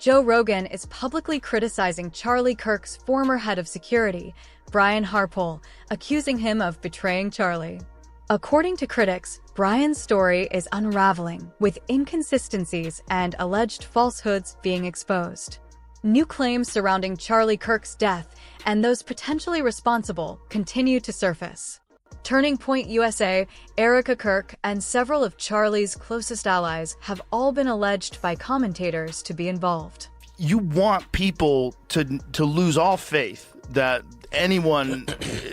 Joe Rogan is publicly criticizing Charlie Kirk's former head of security, Brian Harpole, accusing him of betraying Charlie. According to critics, Brian's story is unraveling, with inconsistencies and alleged falsehoods being exposed. New claims surrounding Charlie Kirk's death and those potentially responsible continue to surface. Turning Point USA, Erica Kirk, and several of Charlie's closest allies have all been alleged by commentators to be involved. You want people to lose all faith that anyone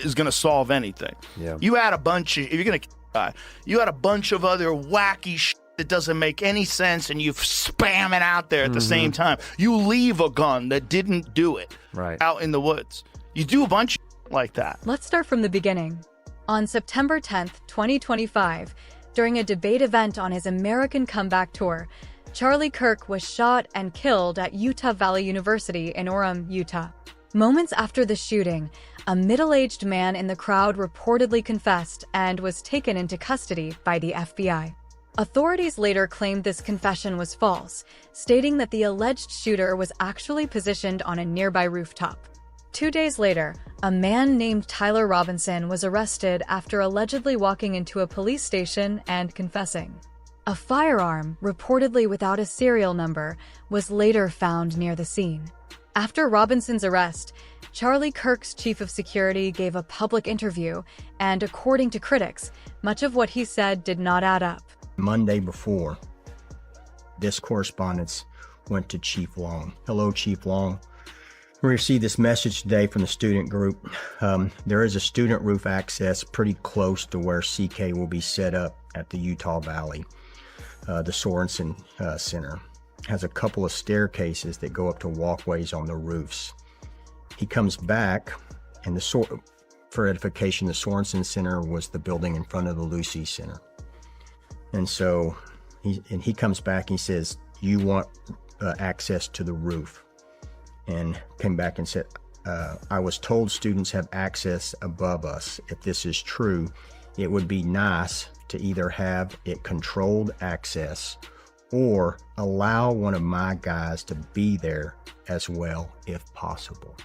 is going to solve anything. Yeah. You had a bunch of, if you're going to die, you had a bunch of other wacky shit that doesn't make any sense, and you spam it out there at the same time. You leave a gun that didn't do it out in the woods. You do a bunch of like that. Let's start from the beginning. On September 10th, 2025, during a debate event on his American Comeback Tour, Charlie Kirk was shot and killed at Utah Valley University in Orem, Utah. Moments after the shooting, a middle-aged man in the crowd reportedly confessed and was taken into custody by the FBI. Authorities later claimed this confession was false, stating that the alleged shooter was actually positioned on a nearby rooftop. 2 days later, a man named Tyler Robinson was arrested after allegedly walking into a police station and confessing. A firearm, reportedly without a serial number, was later found near the scene. After Robinson's arrest, Charlie Kirk's chief of security gave a public interview, and according to critics, much of what he said did not add up. Monday before, this correspondence went to Chief Long. Hello, Chief Long. We received this message today from the student group. There is a student roof access pretty close to where CK will be set up at the Utah Valley. The Sorensen Center has a couple of staircases that go up to walkways on the roofs. He comes back, and for edification, the Sorensen Center was the building in front of the Lucy Center. And so he comes back and he says, "You want access to the roof?" And came back and said, I was told students have access above us. If this is true, it would be nice to either have it controlled access or allow one of my guys to be there as well if possible.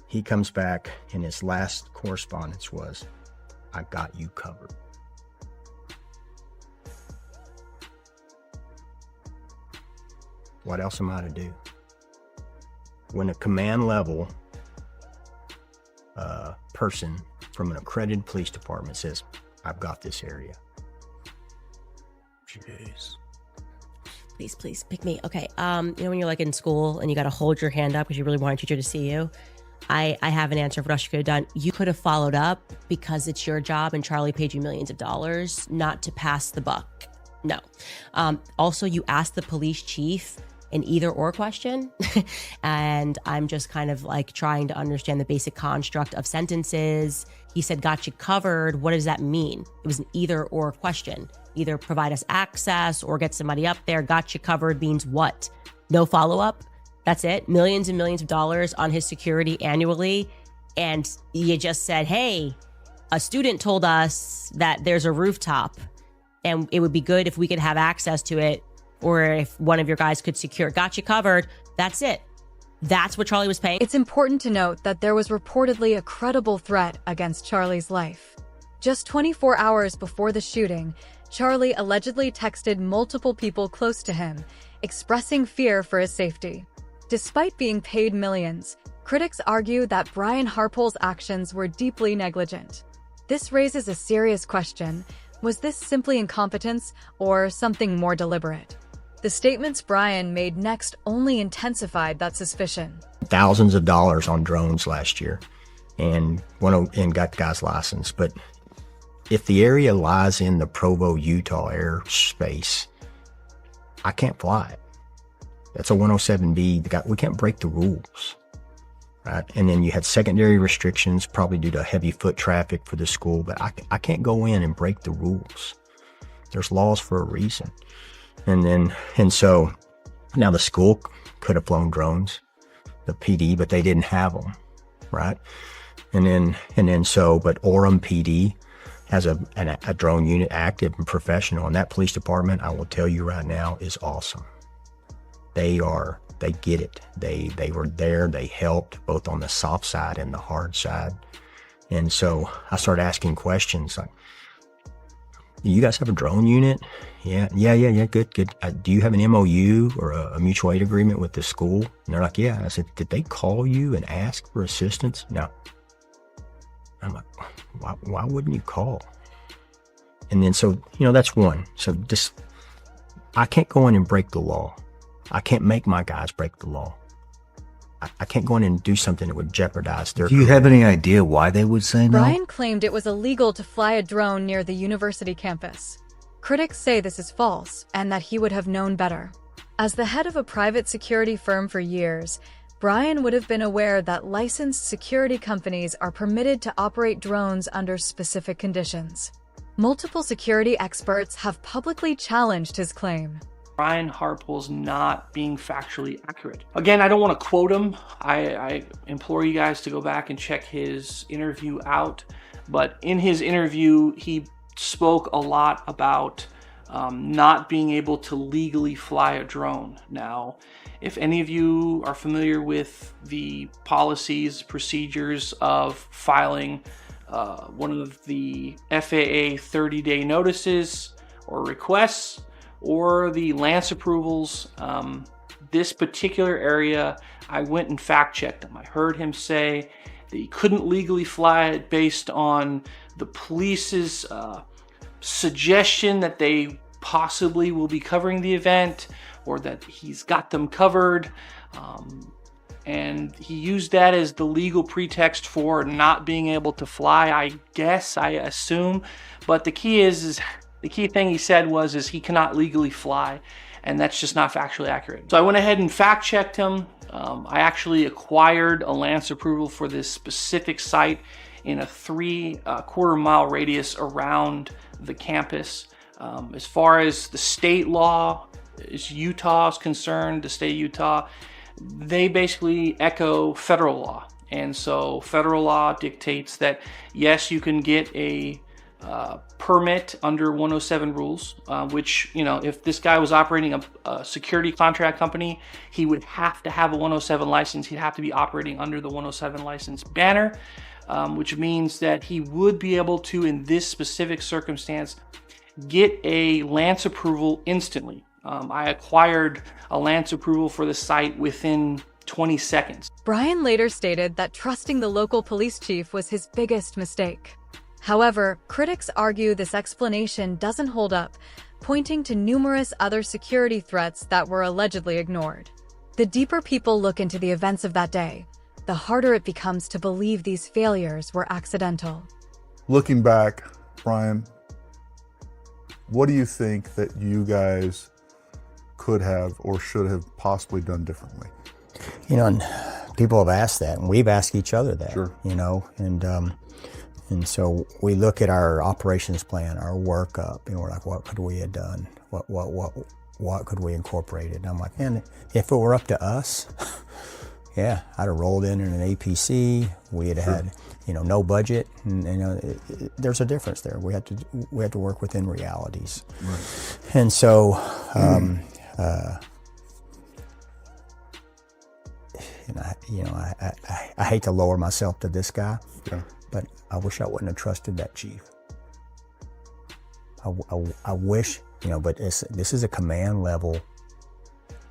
He comes back and his last correspondence was, "I got you covered." What else am I to do? When a command level person from an accredited police department says, "I've got this area." Jeez. Please pick me. Okay. When you're like in school and you got to hold your hand up because you really want a teacher to see you. I have an answer for what you could have done. You could have followed up because it's your job and Charlie paid you millions of dollars not to pass the buck. No. Also, you asked the police chief an either or question. And I'm just kind of like trying to understand the basic construct of sentences. He said, "Got you covered." What does that mean? It was an either or question. Either provide us access or get somebody up there. Got you covered means what? No follow-up? That's it? Millions and millions of dollars on his security annually. And you just said, "Hey, a student told us that there's a rooftop and it would be good if we could have access to it, or if one of your guys could secure it. Got you covered." That's it. That's what Charlie was paying. It's important to note that there was reportedly a credible threat against Charlie's life. Just 24 hours before the shooting, Charlie allegedly texted multiple people close to him, expressing fear for his safety. Despite being paid millions, critics argue that Brian Harpole's actions were deeply negligent. This raises a serious question. Was this simply incompetence or something more deliberate? The statements Brian made next only intensified that suspicion. Thousands of dollars on drones last year and got the guy's license. But if the area lies in the Provo, Utah airspace, I can't fly it. That's a 107B. We can't break the rules, right? And then you had secondary restrictions, probably due to heavy foot traffic for the school, but I can't go in and break the rules. There's laws for a reason. And so now the school could have flown drones, the PD, but they didn't have them, right? But Orem PD has a drone unit active and professional, and that police department, I will tell you right now, is awesome. They are they get it. They were there. They helped both on the soft side and the hard side. And so I started asking questions like, "Do you guys have a drone unit?" Yeah. Good. Do you have an MOU or a mutual aid agreement with the school? And they're like, "Yeah." I said, "Did they call you and ask for assistance?" No. I'm like, why wouldn't you call? And then, so, that's one. So just, I can't go in and break the law. I can't make my guys break the law. I can't go in and do something that would jeopardize their career. Do you have any idea why they would say no? Brian claimed it was illegal to fly a drone near the university campus. Critics say this is false and that he would have known better. As the head of a private security firm for years, Brian would have been aware that licensed security companies are permitted to operate drones under specific conditions. Multiple security experts have publicly challenged his claim. Brian Harpole's not being factually accurate. Again, I don't want to quote him. I implore you guys to go back and check his interview out. But in his interview, he spoke a lot about not being able to legally fly a drone. Now, if any of you are familiar with the policies, procedures of filing one of the FAA 30-day notices or requests, or the Lance approvals, this particular area, I went and fact-checked him. I heard him say that he couldn't legally fly it based on the police's suggestion that they possibly will be covering the event, or that he's got them covered. And he used that as the legal pretext for not being able to fly, I guess, I assume. But the key is the key thing he said was he cannot legally fly, and that's just not factually accurate. So I went ahead and fact-checked him. I actually acquired a Lance approval for this specific site in a 3/4 mile radius around the campus. As far as the state law, as Utah is concerned, the state of Utah, they basically echo federal law. And so federal law dictates that, yes, you can get a permit under 107 rules, which, if this guy was operating a security contract company, he would have to have a 107 license. He'd have to be operating under the 107 license banner, which means that he would be able to, in this specific circumstance, get a Lance approval instantly. I acquired a Lance approval for the site within 20 seconds. Brian later stated that trusting the local police chief was his biggest mistake. However, critics argue this explanation doesn't hold up, pointing to numerous other security threats that were allegedly ignored. The deeper people look into the events of that day, the harder it becomes to believe these failures were accidental. Looking back, Brian, what do you think that you guys could have or should have possibly done differently? And people have asked that, and we've asked each other that. Sure. And so we look at our operations plan, our workup, and we're like, what could we have done? What could we incorporate? And I'm like, man, if it were up to us, yeah, I'd have rolled in an APC. We had had, no budget, and there's a difference there. We have to work within realities. Right. And so, I hate to lower myself to this guy. Yeah. But I wish I wouldn't have trusted that chief. I wish, but this is a command level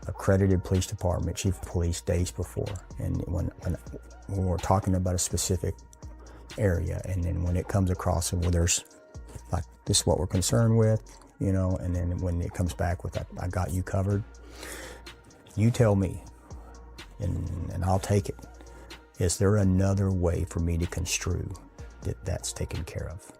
accredited police department, chief of police, days before. And when we're talking about a specific area, and then when it comes across, and there's like, this is what we're concerned with, and then when it comes back with, I got you covered, you tell me, and I'll take it. Is there another way for me to construe that that's taken care of?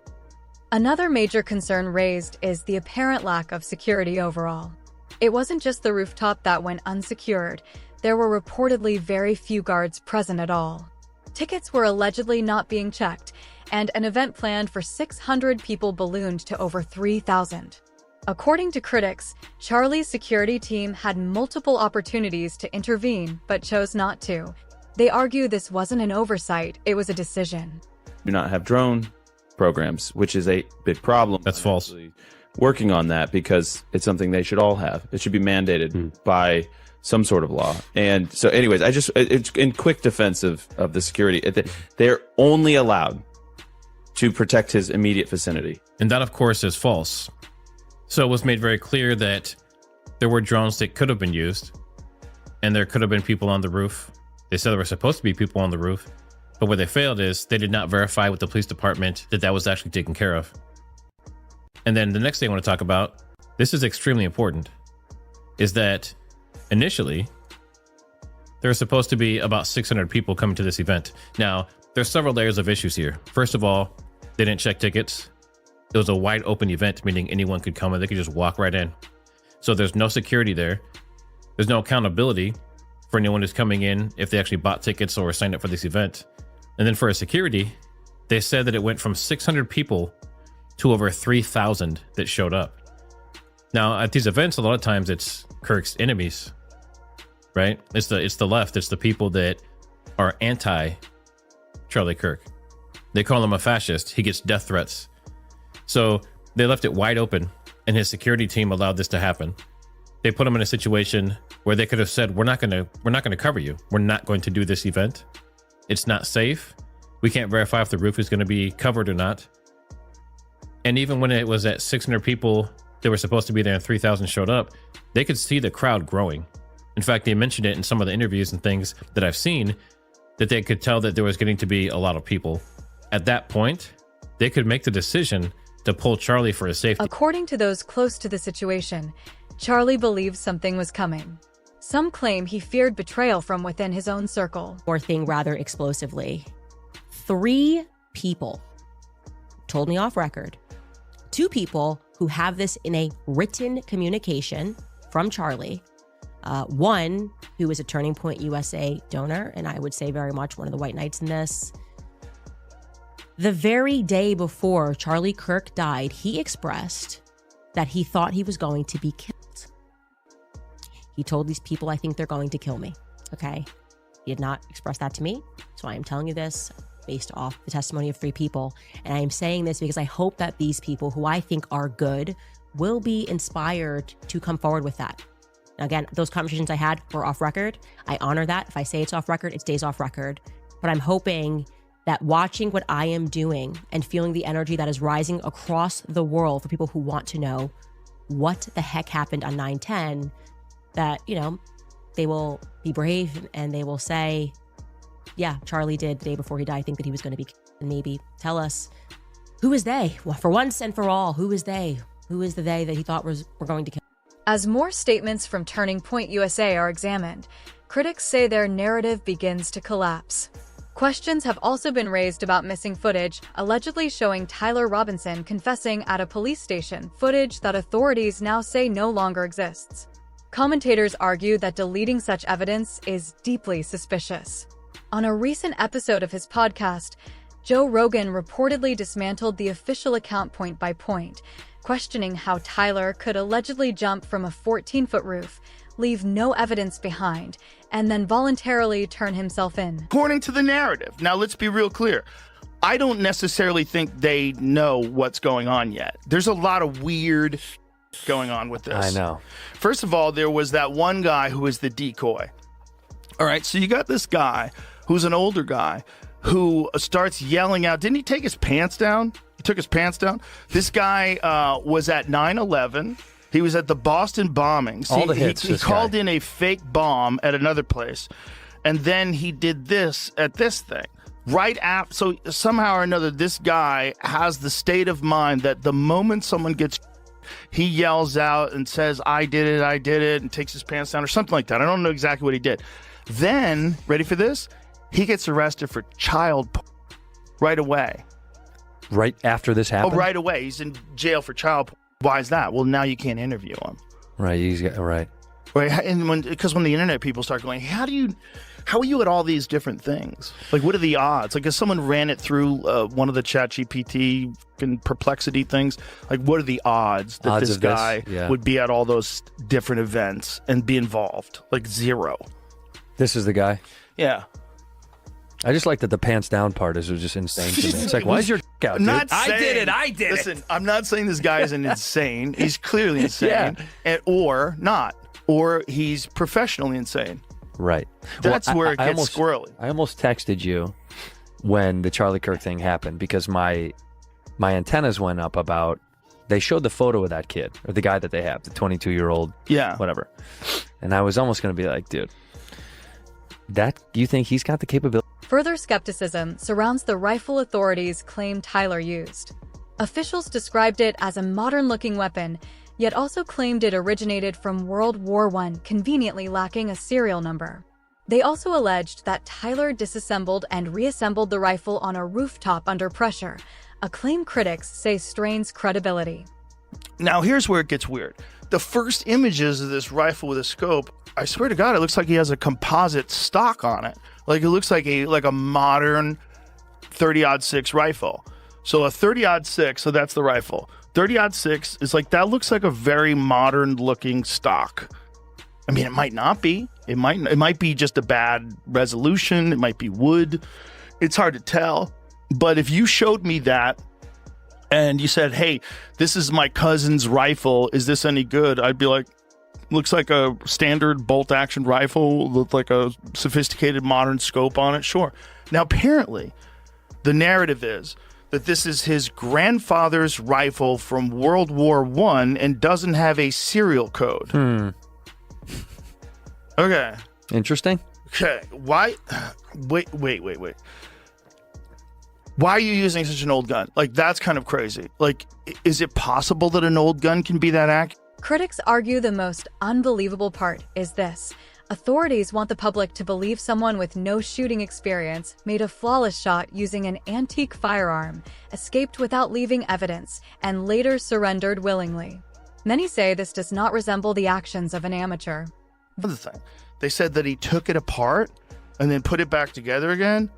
Another major concern raised is the apparent lack of security overall. It wasn't just the rooftop that went unsecured. There were reportedly very few guards present at all. Tickets were allegedly not being checked, and an event planned for 600 people ballooned to over 3,000. According to critics, Charlie's security team had multiple opportunities to intervene but chose not to. They argue this wasn't an oversight, it was a decision. Do not have drone programs, which is a big problem. That's false. Working on that because it's something they should all have. It should be mandated by some sort of law. And so anyways, it's in quick defense of the security, they're only allowed to protect his immediate vicinity. And that, of course, is false. So it was made very clear that there were drones that could have been used, and there could have been people on the roof. They said there were supposed to be people on the roof, but where they failed is they did not verify with the police department that was actually taken care of. And then the next thing I want to talk about, this is extremely important, is that initially, there was supposed to be about 600 people coming to this event. Now, there's several layers of issues here. First of all, they didn't check tickets. It was a wide open event, meaning anyone could come and they could just walk right in. So there's no security there. There's no accountability for anyone who's coming in if they actually bought tickets or signed up for this event. And then for security, they said that it went from 600 people to over 3,000 that showed up. Now, at these events, a lot of times it's Kirk's enemies, right? It's the left. It's the people that are anti Charlie Kirk. They call him a fascist. He gets death threats. So they left it wide open, and his security team allowed this to happen. They put him in a situation where they could have said, we're not going to cover you. We're not going to do this event. It's not safe. We can't verify if the roof is going to be covered or not. And even when it was at 600 people, they were supposed to be there and 3,000 showed up, they could see the crowd growing. In fact, they mentioned it in some of the interviews and things that I've seen, that they could tell that there was getting to be a lot of people. At that point, they could make the decision to pull Charlie for his safety. According to those close to the situation, Charlie believed something was coming. Some claim he feared betrayal from within his own circle. Or thing rather explosively. 3 people told me off record. 2 people who have this in a written communication from Charlie. One who is a Turning Point USA donor, and I would say very much one of the white knights in this. The very day before Charlie Kirk died, he expressed that he thought he was going to be killed. He told these people, I think they're going to kill me. Okay. He did not express that to me. So I am telling you this based off the testimony of 3 people. And I am saying this because I hope that these people who I think are good will be inspired to come forward with that. Now, again, those conversations I had were off record. I honor that. If I say it's off record, it stays off record. But I'm hoping that watching what I am doing and feeling the energy that is rising across the world for people who want to know what the heck happened on 9/10, that, they will be brave and they will say, yeah, Charlie did the day before he died think that he was going to be killed, and maybe tell us, who is they? Well, for once and for all, who is they? Who is the they that he thought were going to kill? As more statements from Turning Point USA are examined, critics say their narrative begins to collapse. Questions have also been raised about missing footage, allegedly showing Tyler Robinson confessing at a police station, footage that authorities now say no longer exists. Commentators argue that deleting such evidence is deeply suspicious. On a recent episode of his podcast, Joe Rogan reportedly dismantled the official account point by point, questioning how Tyler could allegedly jump from a 14-foot roof, leave no evidence behind, and then voluntarily turn himself in. According to the narrative. Now, let's be real clear. I don't necessarily think they know what's going on yet. There's a lot of weird going on with this. I know. First of all, there was that one guy who was the decoy. All right, so you got this guy who's an older guy who starts yelling out. Didn't he take his pants down? He took his pants down. This guy was at 9/11. He was at the Boston bombings. All the hits. He called in a fake bomb at another place. And then he did this at this thing. Right after. So somehow or another, this guy has the state of mind that the moment someone gets, he yells out and says, I did it, and takes his pants down or something like that. I don't know exactly what he did. Then, ready for this? He gets arrested for child porn right away. Right after this happened? Oh, right away. He's in jail for child porn. Why is that? Well, now you can't interview him. Right. Right. And because when the internet people start going, how are you at all these different things? Like, what are the odds? Like, if someone ran it through one of the ChatGPT and Perplexity things, like, what are the odds that this guy would be at all those different events and be involved? Like, 0. This is the guy? Yeah. I just like that the pants down part is just insane to me. It's like, why is your out, dude? I did it. Listen, I'm not saying this guy is an insane. He's clearly insane, or not. or he's professionally insane. Right. That's where it gets squirrely. I almost texted you when the Charlie Kirk thing happened because my antennas went up about, they showed the photo of that kid, or the guy that they have, the 22-year-old, whatever. And I was almost going to be like, dude, do you think he's got the capability? Further skepticism surrounds the rifle authorities claim Tyler used. Officials described it as a modern-looking weapon, yet also claimed it originated from World War I, conveniently lacking a serial number. They also alleged that Tyler disassembled and reassembled the rifle on a rooftop under pressure, a claim critics say strains credibility. Now, here's where it gets weird. The first images of this rifle with a scope, I swear to God, it looks like he has a composite stock on it. Like it looks like a modern 30-06 rifle. So a 30-06, so that's the rifle. 30-06 is like, that looks like a very modern looking stock. I mean, it might not be. It might be just a bad resolution. It might be wood. It's hard to tell. But if you showed me that and you said, hey, this is my cousin's rifle, is this any good? I'd be like, looks like a standard bolt action rifle with like a sophisticated modern scope on it. Sure. Now, apparently, the narrative is that this is his grandfather's rifle from World War I and doesn't have a serial code. Okay. Interesting. Okay. Why? Wait. Why are you using such an old gun? Like, that's kind of crazy. Like, is it possible that an old gun can be that accurate? Critics argue the most unbelievable part is this. Authorities want the public to believe someone with no shooting experience made a flawless shot using an antique firearm, escaped without leaving evidence, and later surrendered willingly. Many say this does not resemble the actions of an amateur. Another thing, they said that he took it apart and then put it back together again.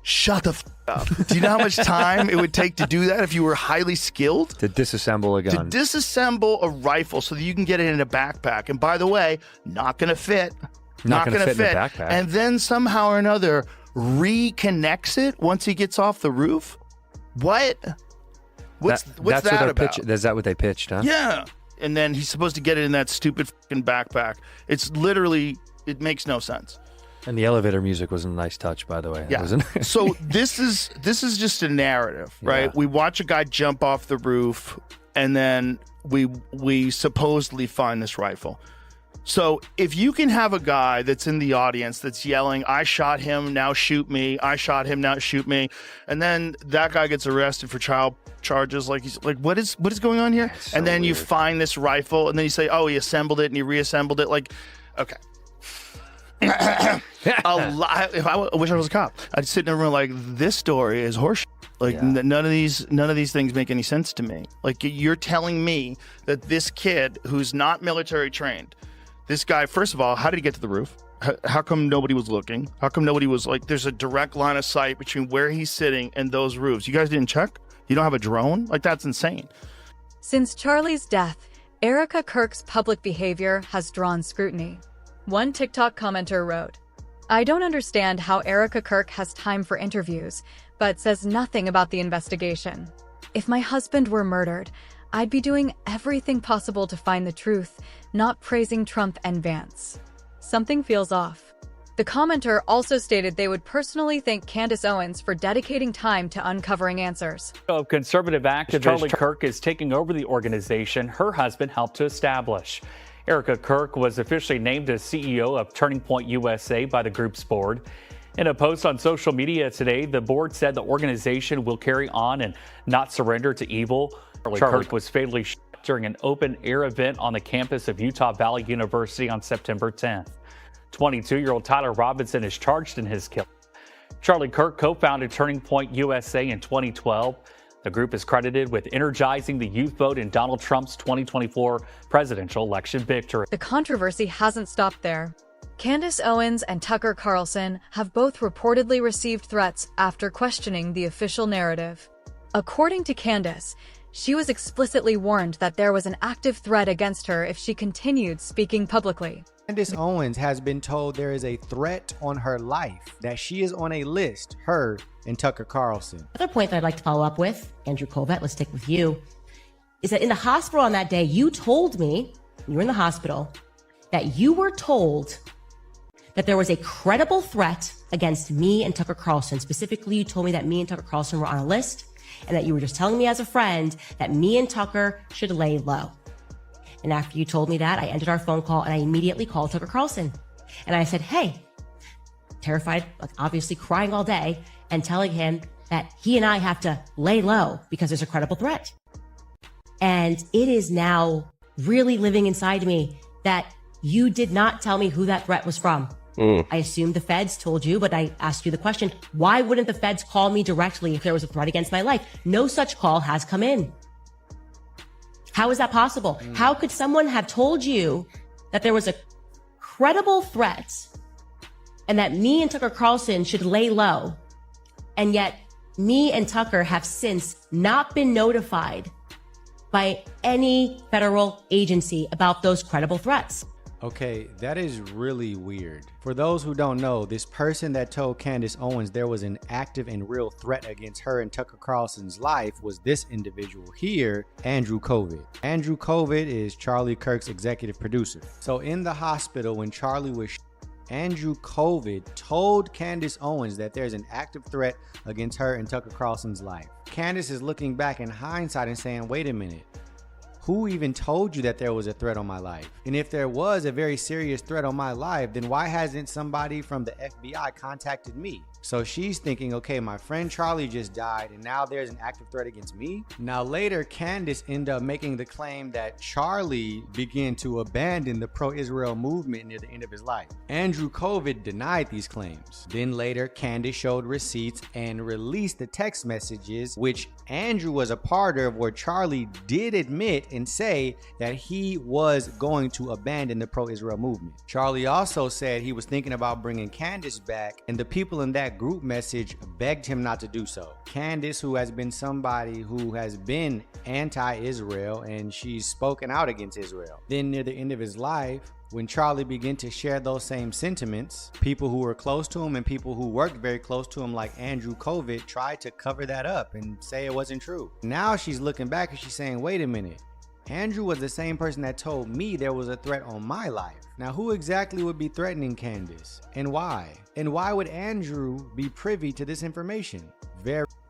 Shut the f up. Do you know how much time it would take to do that if you were highly skilled? To disassemble a gun. To disassemble a rifle so that you can get it in a backpack. And by the way, not going to fit. Not going to fit in a backpack. And then somehow or another reconnects it once he gets off the roof? What? What's that about? Is that what they pitched, huh? Yeah. And then he's supposed to get it in that stupid fucking backpack. It's literally, it makes no sense. And the elevator music was a nice touch, by the way. Yeah. So this is just a narrative, right? Yeah. We watch a guy jump off the roof, and then we supposedly find this rifle. So if you can have a guy that's in the audience that's yelling, "I shot him, now shoot me. I shot him, now shoot me," and then that guy gets arrested for child charges, like he's like, what is going on here? So and then weird. you find this rifle, and then you say, "Oh, he assembled it and he reassembled it." Like, okay. If I wish I was a cop, I'd sit in a room like, this story is horseshit. Like, none of these things make any sense to me. Like, you're telling me that this kid who's not military trained, this guy, first of all, how did he get to the roof? How come nobody was looking? How come nobody was like, there's a direct line of sight between where he's sitting and those roofs? You guys didn't check? You don't have a drone? Like, that's insane. Since Charlie's death, Erica Kirk's public behavior has drawn scrutiny. One TikTok commenter wrote, "I don't understand how Erica Kirk has time for interviews, but says nothing about the investigation. If my husband were murdered, I'd be doing everything possible to find the truth, not praising Trump and Vance. Something feels off." The commenter also stated they would personally thank Candace Owens for dedicating time to uncovering answers. Conservative activist Charlie Kirk is taking over the organization her husband helped to establish. Erica Kirk was officially named as CEO of Turning Point USA by the group's board. In a post on social media today, the board said the organization will carry on and not surrender to evil. Charlie Kirk was fatally shot during an open-air event on the campus of Utah Valley University on September 10th. 22-year-old Tyler Robinson is charged in his killing. Charlie Kirk co-founded Turning Point USA in 2012. The group is credited with energizing the youth vote in Donald Trump's 2024 presidential election victory. The controversy hasn't stopped there. Candace Owens and Tucker Carlson have both reportedly received threats after questioning the official narrative. According to Candace, she was explicitly warned that there was an active threat against her if she continued speaking publicly. Candace Owens has been told there is a threat on her life, that she is on a list, her and Tucker Carlson. Another point that I'd like to follow up with, Andrew Colvett, let's stick with you, is that in the hospital on that day, you told me you were in the hospital, that you were told that there was a credible threat against me and Tucker Carlson. Specifically, you told me that me and Tucker Carlson were on a list and that you were just telling me as a friend that me and Tucker should lay low. And after you told me that, I ended our phone call and I immediately called Tucker Carlson. And I said, hey, terrified, like obviously crying all day, and telling him that he and I have to lay low because there's a credible threat. And it is now really living inside me that you did not tell me who that threat was from. I assumed the feds told you, but I asked you the question, why wouldn't the feds call me directly if there was a threat against my life? No such call has come in. How is that possible? How could someone have told you that there was a credible threat and that me and Tucker Carlson should lay low, and yet me and Tucker have since not been notified by any federal agency about those credible threats? Okay, that is really weird. For those who don't know, this person that told Candace Owens there was an active and real threat against her and Tucker Carlson's life was this individual here, Andrew Covid. Andrew Covid is Charlie Kirk's executive producer. So in the hospital when Charlie was Andrew Covid told Candace Owens that there's an active threat against her and Tucker Carlson's life. Candace is looking back in hindsight and saying, wait a minute. Who even told you that there was a threat on my life? And if there was a very serious threat on my life, then why hasn't somebody from the FBI contacted me? So she's thinking, okay, my friend Charlie just died and now there's an active threat against me. Now later, Candace ended up making the claim that Charlie began to abandon the pro-Israel movement near the end of his life. Andrew Covid denied these claims. Then later, Candace showed receipts and released the text messages, which Andrew was a part of, where Charlie did admit and say that he was going to abandon the pro-Israel movement. Charlie also said he was thinking about bringing Candace back, and the people in that group message begged him not to do so. Candace, who has been somebody who has been anti-Israel, and she's spoken out against Israel. Then near the end of his life, when Charlie began to share those same sentiments, people who were close to him and people who worked very close to him, like Andrew Covid, tried to cover that up and say it wasn't true. Now she's looking back and she's saying, wait a minute. Andrew was the same person that told me there was a threat on my life. Now, who exactly would be threatening Candace and why? And why would Andrew be privy to this information?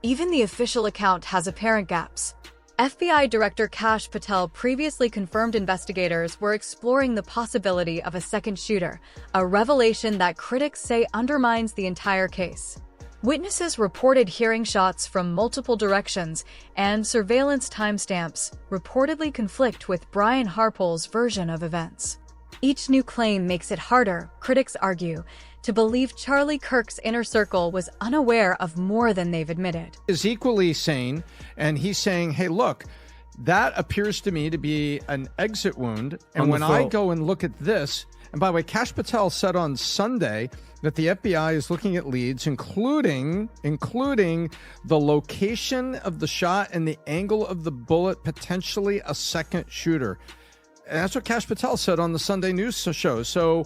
Even the official account has apparent gaps. FBI Director Kash Patel previously confirmed investigators were exploring the possibility of a second shooter, a revelation that critics say undermines the entire case. Witnesses reported hearing shots from multiple directions, and surveillance timestamps reportedly conflict with Brian Harpole's version of events. Each new claim makes it harder, critics argue, to believe Charlie Kirk's inner circle was unaware of more than they've admitted. Is equally sane, and he's saying, hey, look, that appears to me to be an exit wound, and when I go and look at this, and by the way, Kash Patel said on Sunday that the FBI is looking at leads, including the location of the shot and the angle of the bullet, potentially a second shooter. And that's what Kash Patel said on the Sunday news show. So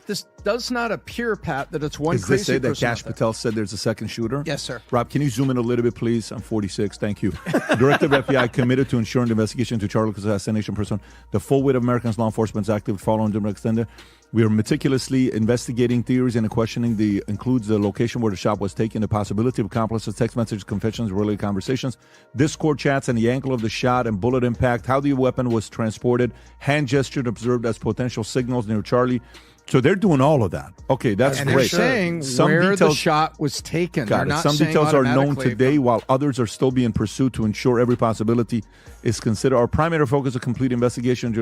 this does not appear, Pat, that it's one Does crazy this say that person Kash Patel said there's a second shooter? Yes, sir. Rob, can you zoom in a little bit, please? I'm 46. Thank you. Director of FBI committed to ensuring the investigation into Charlie Kirk's assassination person. The full weight of Americans' law enforcement is active following the extender. We are meticulously investigating theories and questioning includes the location where the shot was taken, the possibility of accomplices, text messages, confessions, related conversations, Discord chats, and the angle of the shot and bullet impact, how the weapon was transported, hand gesture observed as potential signals near Charlie. So they're doing all of that. Okay, that's and great. They're saying where the shot was taken. Got it. Some details are known today, while others are still being pursued to ensure every possibility is considered. Our primary focus of complete investigation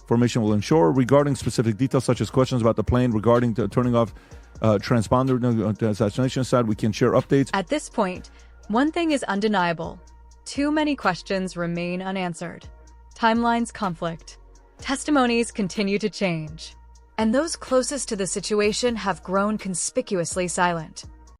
formation will ensure regarding specific details such as questions about the plane, regarding the turning off transponder on the assassination side, we can share updates. At this point, one thing is undeniable. Too many questions remain unanswered. Timelines conflict. Testimonies continue to change. And those closest to the situation have grown conspicuously silent.